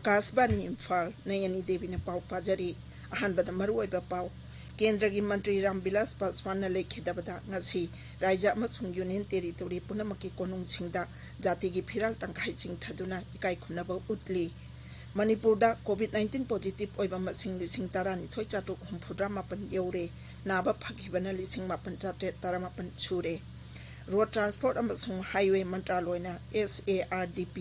आकाशवाणी इम्फाल नयनी देवी ने पाव पाजरी अहनबद मरुओइबा पाव केंद्र की मंत्री रामविलास पासवान ने लेखिदबदा ngasi राज्य अमसुंग यूनियन टेरिटोरी पुनमकी कोनुंग सिंगदा जाति की फिराल तंखाई चिंगथदुना इकाई खुनब उतली मणिपुर कोविड-19 पॉजिटिव ओइबा मसिंग लिसिंग तारानी थोई चाटुक हुमफुद्रा मापन यौरे नाबा फगिबना लिसिंग मापन चाटे तारा मापन छुरे रोड ट्रांसपोर्ट अमसुंग हाईवे मंत्रालयना SARDP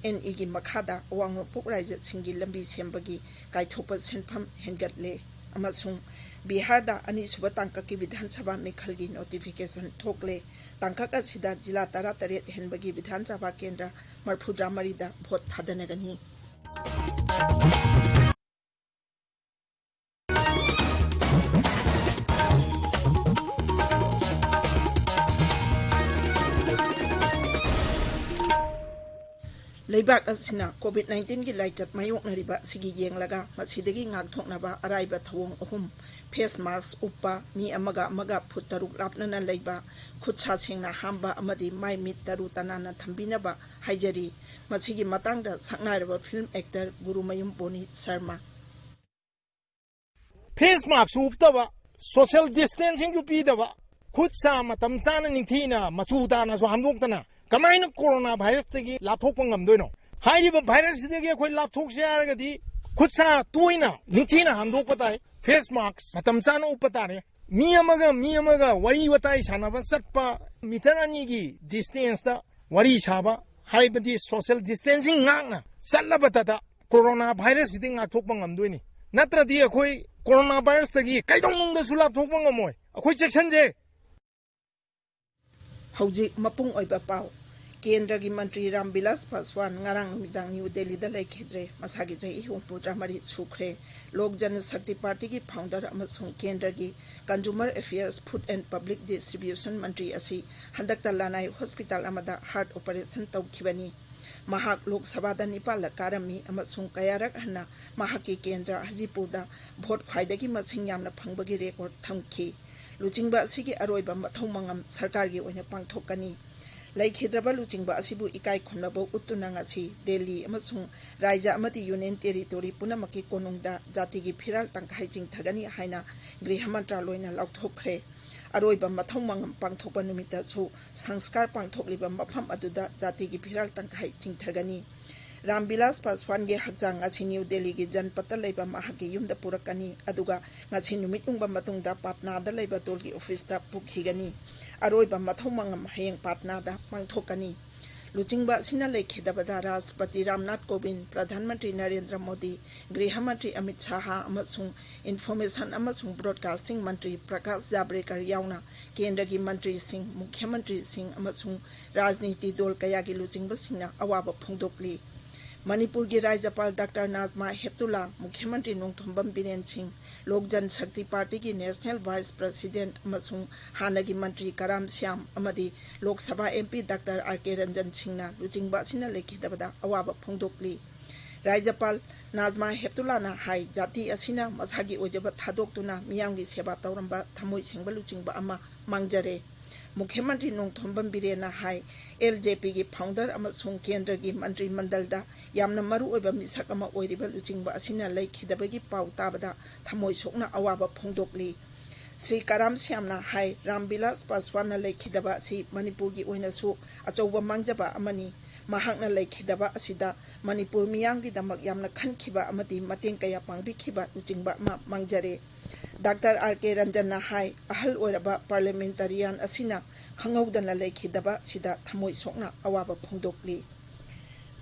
NE की मखादा अवांगनोपुक राज्य सिंगी लंबी सेंबगी काइथोप सेनफम हेंगटले अमसुंग बिहार अनीसुब तांकक की विधानसभा मिखल की नोटिफिकेशन थोकले तांकक असिदा जिला 13 हेनबगी विधानसभा केंद्र मरफुद्रा मरीदा भोट थादनगनी लेबाक असिना कोविड-19 की लाइचत मायोकनरिबा सिगी येंगलगा मसिदगी ngaktoknaba araiba thawong ahum face mask uppa mi amaga phut taruk lapnana leiba khutsa sengna hamba amadi mai mit taru tanana thambinaba haijari masigi matangda saknairaba film actor Gurumayum Boni Sharma face mask uptaba social distancing yu pidaba khutsa matam chana ningthina machudana so hamdoktana कमाइन corona virus तगी लाथोक ngam हाइरिबा virus सिदगी अखोय लाथोक सेरगदी खुदसा तोइना निथिना हमदोक पताय फेस मास्क मतम चाना उपतारे मी अमगा वरी वताय सानाबा चटपा मीटर अनि की डिस्टेंस ता वरी साबा हाइबदी सोशल डिस्टेंसिंग ngakna चल्लबा तदा कोरोना वायरस सिदि ngakथोक ngam नत्रदी अखोय कोरोना वायरस तगी काइदोंगदा सुलाथोक ngमोय अखोय सेक्शनजे हौजिक मपुंग ओइबा पाव केंद्र की मंत्री Ramvilas Paswan ngarang numidang New Delhi दा लेखिद्रे मसागी जई हुमपुद्रा मरी सुखरे लोक जनशक्ति पार्टी की फाउंडर अमसुंग केंद्र की consumer affairs food and public distribution मंत्री असी हंदकता लानाई हॉस्पिटल अमदा हार्ट ऑपरेशन तौखिबनी महाक लोक सभा दा निपाल कारमी अमसुंग कयारक हन्ना महाकी केंद्र हजीपुरदा भोट ख्वाइदगी मसिंग यामना फंगबगी रेकॉर्ड थमखी लुचिंगबा असिगी अरोइबा मथौ मंगम सरकार की ओइना पांगथोकनी लैखिद्रबा लुचिंगबा असिबु इकाई खुनबो उत्तुना ngasi दिल्ली अमसुंग राज्य अमति यूनियन टेरिटोरी पुनमकी कोनुंगदा जाति की फिराल तंखाई चिंगथगनी हाइना गृह मंत्रालयना लाउथोखरे अरोइबा मथौ मंगम पांगथोकबा नुमितासु संस्कार पांगथोकलिबा मफम अदुदा जाति की फिराल तंखाई चिंगथगनी रामविलास पासवान के हकजांग असी न्यू दिल्ली की जनपद लेबा महाकी युमदा पुरकनी अदुगा ngasi नुमित नुंगबा मतुंगदा पाटनादा लेबा टोल की ऑफिसदा पुखिगनी अरोइबा मथौ मंगम हयेंग पाटनादा पांगथोकनी लुचिंगबा सिना लेखिदबदा राष्ट्रपति रामनाथ कोविंद प्रधानमंत्री नरेंद्र मोदी गृह मंत्री अमित शाह अमसुंग इन्फॉर्मेशन अमसुंग ब्रॉडकास्टिंग मंत्री प्रकाश जावड़ेकर यावना केंद्र की मंत्री सिंह मुख्यमंत्री सिंह अमसुंग राजनीति दल कया की लुचिंगबा सिंगना अवाब फोंदोकली मणिपुर की राज्यपाल डॉक्टर नाजमा हेप्तुला मुख्यमंत्री नोंगथोंबम बीरेन सिंह लोक जनशक्ति पार्टी की नेशनल वाइस प्रेसिडेंट अमसुंग हानगी मंत्री कराम श्याम अमदी Lok Sabha MP doctor RK Ranjan सिंहना लुचिंगबा सिना लेखिदबदा अवाब फोंदोकली राज्यपाल नाजमा हेप्तुलाना हाई जाति असिना मसागी ओजब थादोक्तुना मियांगी सेवा तौरंबा थमोई सिंगबा लुचिंगबा अमा मांगजरे मुख्यमंत्री नोंगथोंबम बीरेना हाई LJP की फाउंडर अमसुंग केंद्र की मंत्री मंडलदा यामना मरु ओइबा मिसक अमा ओइरिबा लुचिंगबा असिना लेखिदबगी पाउ ताबदा थमोई सोकना अवाब फोंदोकली श्री कराम श्यामना हाई रामविलास पासवान लेखिदबा असि मणिपुर की ओइनासु अचौबा मांगजबा अमनी महाकना लेखिदबा असिदा मणिपुर मियांगी दमक यामना खनखिबा अमदी मतेंग कया पांगबिखिबा लुचिंगबा अमा मांगजरे डॉक्टर RK रंजन हाई अहल ओइरबा पार्लियामेंटरियन असिना खंगौदना लेखिदबा सिदा थमोई सोकना अवाब फोंदोकली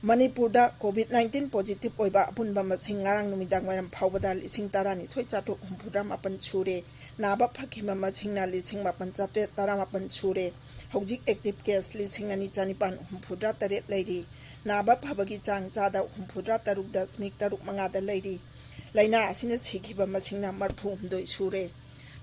मणिपुर कोविड-19 positive ओइबा अपुनबा मसिंग ngarang numidang waram phawbada lising tarani thoi chatuk humphudra mapan sure naba phakima masingna lising mapan chate tara mapan sure hojik active case lising ani chanipan humphudra taret leiri naba phabagi chang chada humphudra taruk dasmik taruk mangada leiri laina asina sikhiba masingna marphu humdoi sure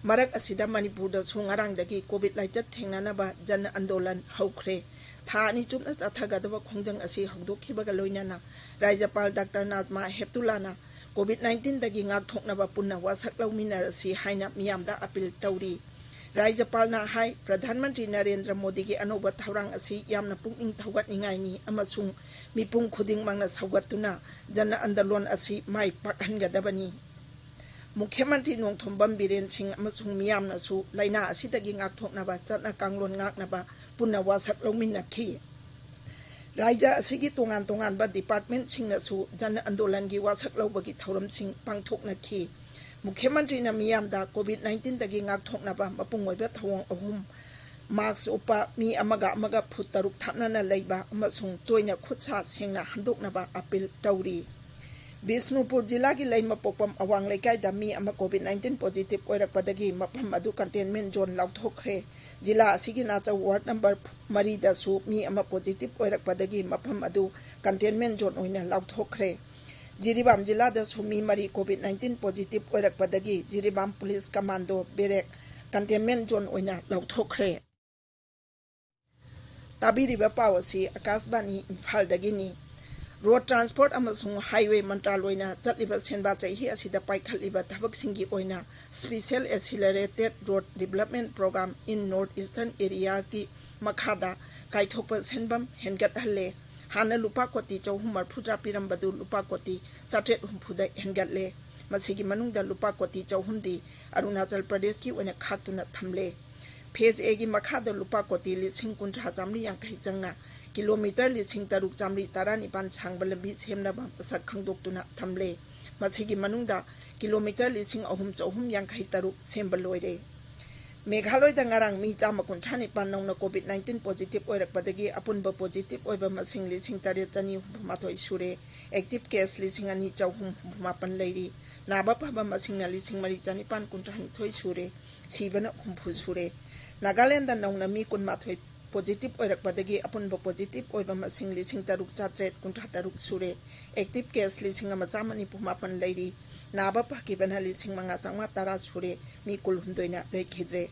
marak asida manipur da ngarang dagi covid laichat thengnanaba jan andolan haukhre थानी चुपना चाथागदब खोंजंग असी हौदोखिबगा लोइनाना राज्यपाल doctor Najma हेप्तुलाना कोविड-19 दगी ngaktoknaba punna wasak lawminarasi haina miyamda appeal tawri राज्यपालना हाई प्रधानमंत्री नरेंद्र मोदी की अनोबा थौरांग असी यामना पुंगनिंग थौगतनिंगाइनी अमसुंग मिपुंग खुदिंगमंगना सौगतुना जन आंदोलन असी माई पाकहनगदबनी मुख्यमंत्री नोंथोंबम बीरेन सिंह अमसुंग मियामनासु लाइना असिदगी ngaktoknaba चतना कांगलोन ngaknaba पुनः वासक लौमिनखी राज्य असिगी तोंगान तोंगानबा डिपार्टमेंट सिंगनासु जन आंदोलन की वासक लौबगी थौरम सिंह पांगथोकनखी मुख्यमंत्री मियामदा कोविड-19 दगी ngaktoknaba मपुंगोइबा थौंग अहुम मास्क उप्पा मी अमगा अमगा फुट तरुक थापनाना लैबा अमसुंग तोइना खुदसा सेंगना हंदोकनबा अपील तौरी बिष्णुपुर जिला की लैमा पोकपम अवांग लेकाइदा मी अमा कोविड-19 पॉजिटिव ओइरकपदगी मफम अदु कंटेनमेंट जोन लाउथोखरे जिला असिगी नाचा वार्ड नंबर 3 दसु मी अमा पॉजिटिव ओइरकपदगी मफम अदु कंटेनमेंट जोन ओइना लाउथोखरे जिरीबाम जिला दसु मी मरी कोविड-19 पॉजिटिव ओइरकपदगी Jiribam police commando barrack containment zone ओइना लाउथोखरे ताबिरिबा पावसी आकाशवाणी इम्फाल दगिनी रोड ट्रांसपोर्ट अमसुंग हाईवे मंत्रालयना चटलिबा सेनबा चही असिदा पाइखलिबा थबकसिंगी ओइना special accelerated road development programme in north eastern areas की मखादा काइथोप सेनबम हेनगत हल्ले हाना लुपा कोटी 440 पिरंबदु लुपा कोटी 750 हेनगतले मसिगी मनुंगदा लुपा कोटी 400 अरुणाचल प्रदेश की ओइना खातुना थमले फेज ए की मखादा लुपा कोटी 19,950 चंगना किलोमीटर 3,619 सांगबा लंबी सेमनबा मसक खंगदोक्तुना थमले मसिगी मनुंगदा किलोमीटर 3,453 सेमबा लोइरे मेघालय दंगारांग मी 159 नौना कोविड-19 पॉजिटिव ओइरकपदगी अपुनबा पॉजिटिव ओइबा मसिंग 8,938 सुरे एक्टिव केस 2,458 लैरी नाबा फबा मसिंग 3,492 सुरे सीबना 50 सुरे नागालैंड नौना मी 19 पॉजिटिव ओइरकपदगी अपुनबा पॉजिटिव ओइबा मसिंग 6,763 सुरे एक्टिव केस 1,958 लैरी नाबा फकीबना 5,510 सुरे मी कुल हुंदोइना लेखिद्रे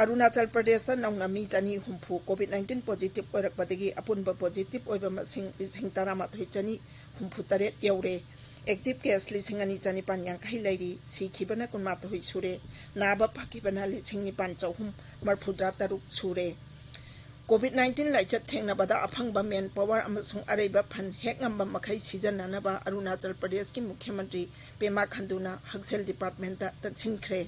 अरुणाचल प्रदेश नौना मी 250 कोविड-19 पॉजिटिव ओइरकपदगी अपुनबा पॉजिटिव ओइबा मसिंग 13,168 यौरे एक्टिव केस 2,250 लैरी सीखिबना 19 सुरे नाबा फकीबना 9,933 सुरे कोविड-19 लाइचत थेंगनबदा अफंगबा मेन पावर अमसुंग अरेबा फन हेकंबा मखै सिजननबा अरुणाचल प्रदेश की मुख्यमंत्री पेमा खंडुना हक्सेल डिपार्टमेंट तक्सिनख्रे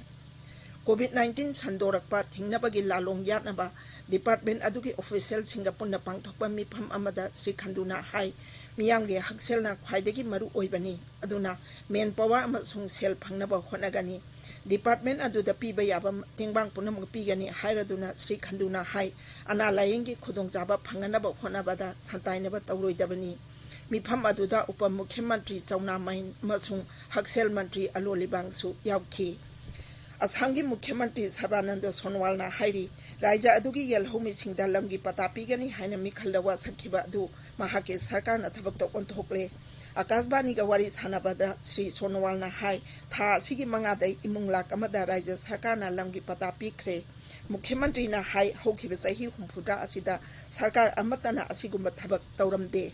कोविड-19 संदोरकपा थिंगनबगी लालोंग यातनबा डिपार्टमेंट अदुगी ऑफिशियल सिंगा पुन्ना पांगथोकपा मिफम अमदा श्री खंडुना हाई मियांगे हक्सेलना ख्वाइदगी मरु ओइबनी अदुना मेन पावर अमसुंग सेल फंगनबा होनगनी डिपार्टमेंट अदुदा पीबा याबा तेंबांग पुनमग पीगनी हाइरदुना श्री खंडुना हाई अना लायंगी खुदोंजाबा फंगनबा होनबदा संताइनबा तौरोइदबनी मिफम अदुदा उप मुख्यमंत्री चौना माइन मसुंग हक्सेल मंत्री अलोलिबांगसु यावखी असम की मुख्यमंत्री सर्बानंद सोनोवालना हाइरी राज्य अदुगी यलहोमी सिंगदा लमगी पता पीगनी हाइना मिखलदवा सखिबा अदु महाके सरकारना थबकतो ओंथोकले आकाशवाणी का वारी सानाबदा श्री सोनोवालना हाई था सिगी मंगादै इमुंग लाख अमदा राज्य सरकारना लमगी पता पीख्रे मुख्यमंत्री ना हाई होखिबा चही 50 असिदा सरकार अमतना असिगुम्बा थबक तौरमदे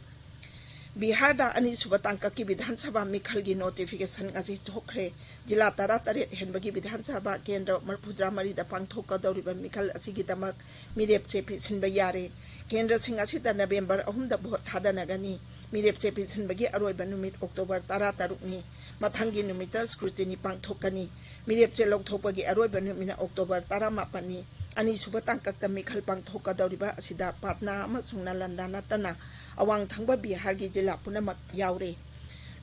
बिहार दा अनि सुबह तांका की विधानसभा मिखल की नोटिफिकेशन असी थोखरे जिला 13 हेनबगी विधानसभा केंद्र 43 दा पांगथोकदौरिबा मिखल असी की दमक मिरेप चेपी सिनबा यारे केंद्र सिंह असी दा नवंबर 3 दा भोट थादनगनी मिरेप चेपी सिनबगी अरोइबा नुमित अक्टोबर 13 नि मथंगी नुमित स्क्रूटिनी पांगथोकनी मिरेप चे लौथोपगी अरोइबा नुमिना अक्टोबर 19 नि अनि सुबह तांका मिखल पांगथोकदौरिबा असिदा पाटना अमसुंग नालंदा नतना अवांग थंगबा बिहार की जिला पुनमक यावरे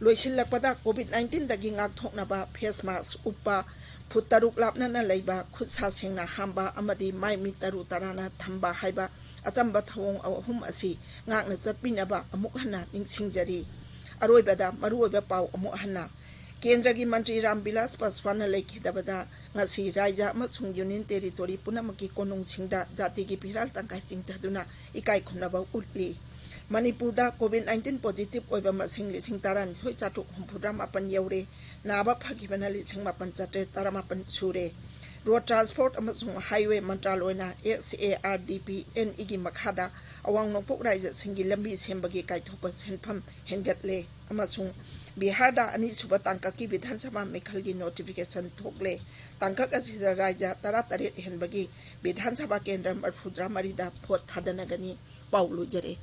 लोइसिलकपदा कोविड-19 दगी ngaktoknaba फेस मास्क उप्पा फुट तरुक लापना लैबा खुदसा सेंगना हांबा अमदी माइ मि तरु तराना थंबा हाइबा अचंबा थवोंग अहुम असि ngakna चटपिनबा अमुक हना निंगसिंगजरी अरोइबदा मरुओइबा पाउ अमुक हना केंद्र की मंत्री रामविलास पासवान लेखिदबदा ngasi राज्य अमसुंग यूनियन टेरिटोरी पुनमकी कोनुंगसिंगदा जाति की फिराल तंकाइ चिंगथदुना इकाइ खुनबा उटली मणिपुर कोविड-19 पॉजिटिव ओइबा मसिंग 13,458 यौरे नाबा फगिबना 5,818 सुरे रोड ट्रांसपोर्ट अमसुंग हाईवे मंत्रालयना SARDP-NE की मखादा अवांग नोंपोक राज्य सिंगी लंबी सेंबगी काइथोप सेनफम हेनगतले अमसुंग बिहार दा अनि सुबह तांका की विधानसभा मेखल की नोटिफिकेशन थोकले तांका असिदा राज्य 13 हेनबगी विधानसभा केंद्र मरफुद्रा मरीदा भोट थादनगनी पाउलु जरे।